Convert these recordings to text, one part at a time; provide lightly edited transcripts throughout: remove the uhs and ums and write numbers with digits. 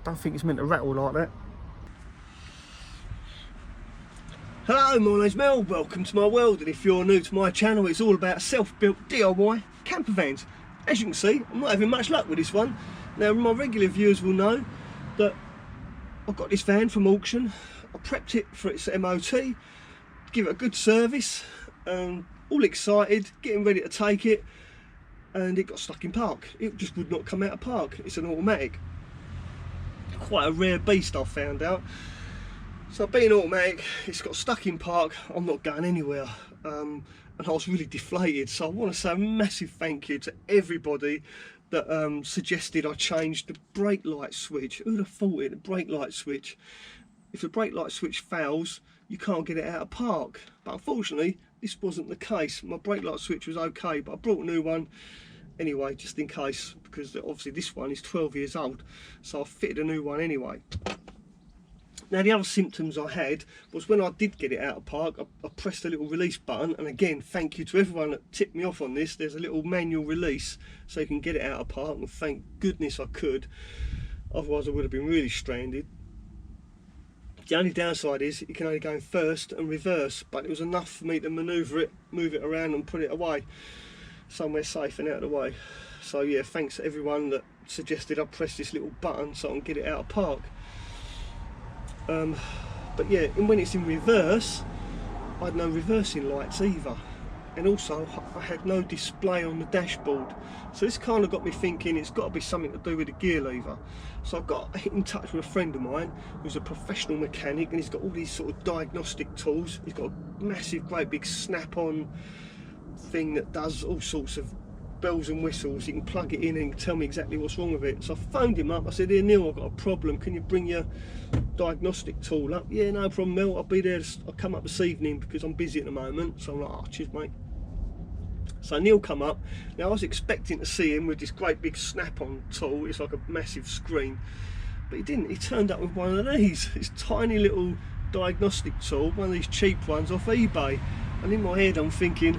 Don't think it's meant to rattle like that. Hello, my name's Mel, welcome to my world, and if you're new to my channel, it's all about self-built DIY camper vans. As you can see, I'm not having much luck with this one. Now, my regular viewers will know that I got this van from auction. I prepped it for its MOT, give it a good service, all excited, getting ready to take it, and it got stuck in park. It just would not come out of park. It's an automatic. Quite a rare beast, I found out. So being automatic, it's got stuck in park. I'm not going anywhere, and I was really deflated. So I want to say a massive thank you to everybody that suggested I change the brake light switch. Who'd have thought it? The brake light switch. If the brake light switch fails, you can't get it out of park. But unfortunately, this wasn't the case. My brake light switch was okay, but I brought a new one anyway, just in case, because obviously this one is 12 years old. So I fitted a new one anyway. Now, the other symptoms I had was when I did get it out of park, I pressed a little release button, and again, thank you to everyone that tipped me off on this. There's a little manual release so you can get it out of park, and thank goodness I could, otherwise I would have been really stranded. The only downside is you can only go in first and reverse, but it was enough for me to manoeuvre it, move it around and put it away somewhere safe and out of the way. So yeah, thanks to everyone that suggested I press this little button so I can get it out of park. But yeah, and when it's in reverse, I had no reversing lights either, and also I had no display on the dashboard. So this kind of got me thinking it's got to be something to do with the gear lever. So I got in touch with a friend of mine who's a professional mechanic, and he's got all these sort of diagnostic tools. He's got a massive, great big snap-on thing that does all sorts of bells and whistles. You can plug it in and tell me exactly what's wrong with it. So I phoned him up. I said, "Here, Neil, I've got a problem. Can you bring your diagnostic tool up?" "Yeah, no problem, Mel. I'll be there. I'll come up this evening because I'm busy at the moment." So I'm like, "Oh, cheers, mate." So Neil come up. Now I was expecting to see him with this great big snap-on tool. It's like a massive screen, but he didn't. He turned up with one of these. This tiny little diagnostic tool, one of these cheap ones off eBay. And in my head, I'm thinking,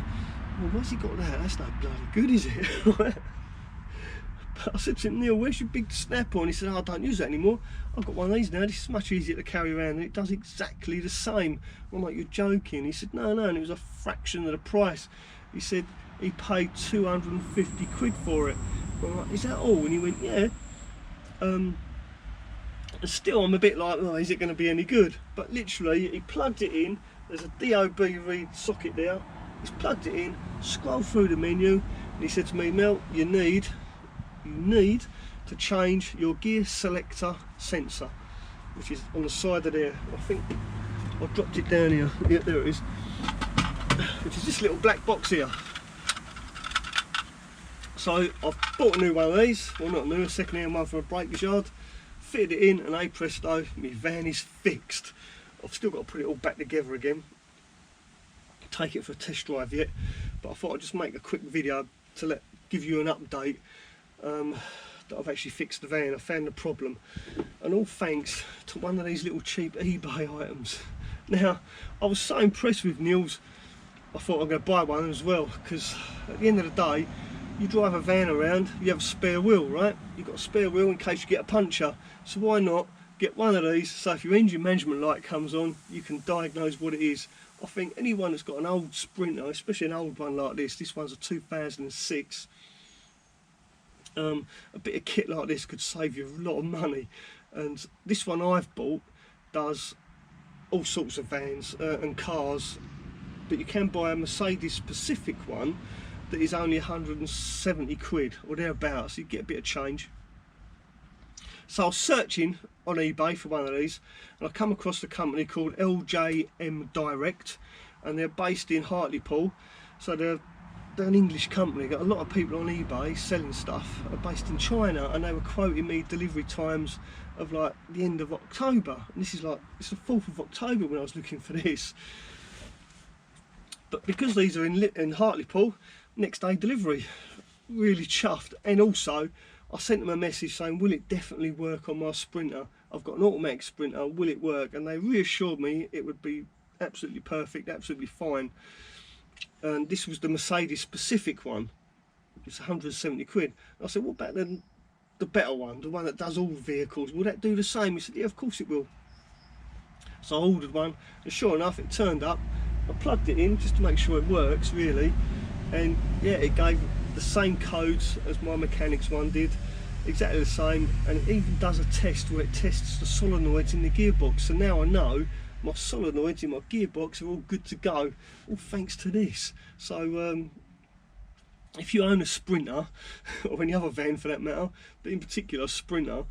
well, why's he got that? That's no bloody good, is it? But I said to him, "Neil, where's your big snap-on?" He said, "Oh, I don't use that anymore. I've got one of these now. This is much easier to carry around, and it does exactly the same." I'm like, "You're joking?" He said, "No, no," and it was a fraction of the price. He said he paid 250 quid for it. I'm like, "Is that all?" And he went, "Yeah." And still, I'm a bit like, "Oh, is it going to be any good?" But literally, he plugged it in. There's a DOB read socket there. He's plugged it in, scrolled through the menu, and he said to me, "Mel, you need to change your gear selector sensor," which is on the side of there. I think I dropped it down here. Yeah, there it is. Which is this little black box here. So I've bought a new one of these. Well, not new, a second-hand one from a breakers yard. Fitted it in, and hey presto, my van is fixed. I've still got to put it all back together again. Take it for a test drive yet, but I thought I'd just make a quick video to give you an update that I've actually fixed the van. I found the problem, and all thanks to one of these little cheap eBay items. Now, I was so impressed with Neil's, I thought I'm going to buy one as well, because at the end of the day, you drive a van around, you have a spare wheel, right? You've got a spare wheel in case you get a puncture, so why not get one of these, so if your engine management light comes on, you can diagnose what it is. I think anyone that's got an old Sprinter, especially an old one like this one's a 2006, a bit of kit like this could save you a lot of money. And this one I've bought does all sorts of vans and cars, but you can buy a Mercedes specific one that is only 170 quid or thereabouts, so you get a bit of change. So I was searching on eBay for one of these, and I come across a company called LJM Direct, and they're based in Hartlepool. So they're an English company. Got a lot of people on eBay selling stuff, are based in China, and they were quoting me delivery times of like the end of October. And this is like, it's the 4th of October when I was looking for this. But because these are in Hartlepool, next day delivery. Really chuffed. And also, I sent them a message saying, will it definitely work on my Sprinter? I've got an automatic Sprinter, will it work? And they reassured me it would be absolutely perfect, absolutely fine. And this was the Mercedes specific one. It's 170 quid. I said, what about the the better one, the one that does all vehicles. Will that do the same? He said, yeah, of course it will. So I ordered one, and sure enough, it turned up. I plugged it in just to make sure it works, really. And yeah, it gave the same codes as my mechanics one did, exactly the same, and it even does a test where it tests the solenoids in the gearbox. So now I know my solenoids in my gearbox are all good to go, all thanks to this. So if you own a Sprinter, or any other van for that matter, but in particular a Sprinter,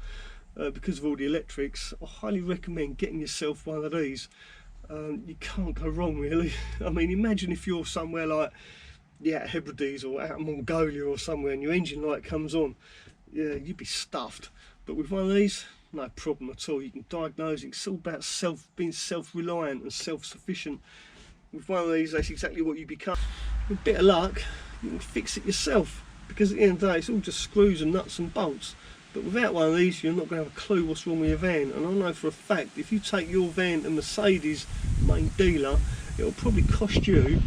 because of all the electrics, I highly recommend getting yourself one of these. You can't go wrong, really. I mean, imagine if you're somewhere like Hebrides or out in Mongolia or somewhere, and your engine light comes on. Yeah, you'd be stuffed. But with one of these, no problem at all. You can diagnose it. It's all about being self-reliant and self-sufficient. With one of these, that's exactly what you become. With a bit of luck, you can fix it yourself, because at the end of the day, it's all just screws and nuts and bolts. But without one of these, you're not going to have a clue what's wrong with your van. And I know for a fact, if you take your van to Mercedes main dealer, it'll probably cost you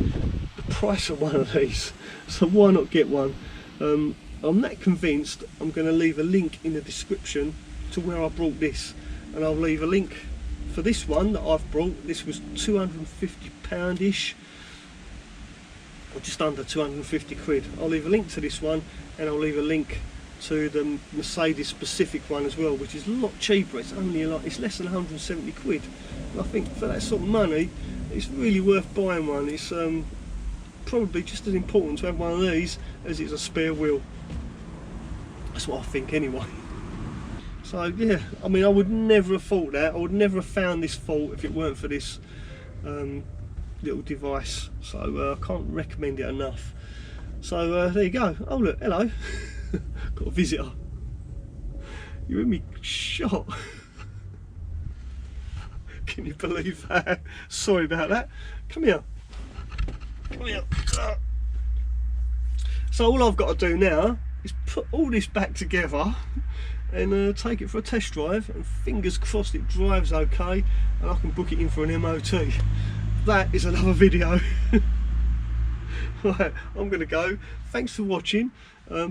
the price of one of these. So why not get one? I'm that convinced. I'm going to leave a link in the description to where I brought this, and I'll leave a link for this one that I've brought. This was £250-ish, or just under 250 quid. I'll leave a link to this one, and I'll leave a link to the Mercedes specific one as well, which is a lot cheaper. It's only it's less than 170 quid. And I think for that sort of money, it's really worth buying one. It's probably just as important to have one of these as it's a spare wheel. That's what I think anyway. So yeah, I mean, I would never have thought that. I would never have found this fault if it weren't for this little device. So I can't recommend it enough. So there you go. Oh look, hello. Got a visitor. You're in me shot. Can you believe that? Sorry about that. Come here. Come here. So all I've got to do now is put all this back together and take it for a test drive, and fingers crossed it drives okay and I can book it in for an MOT. That is another video. Right, I'm going to go. Thanks for watching.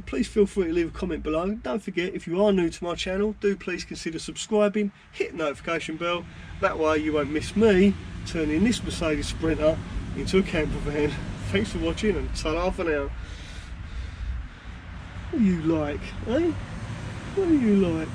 Please feel free to leave a comment below. Don't forget, if you are new to my channel, do please consider subscribing, hit the notification bell. That way you won't miss me turning this Mercedes Sprinter into a camper van. Thanks for watching, and ta-ra for now. What do you like, eh? What do you like?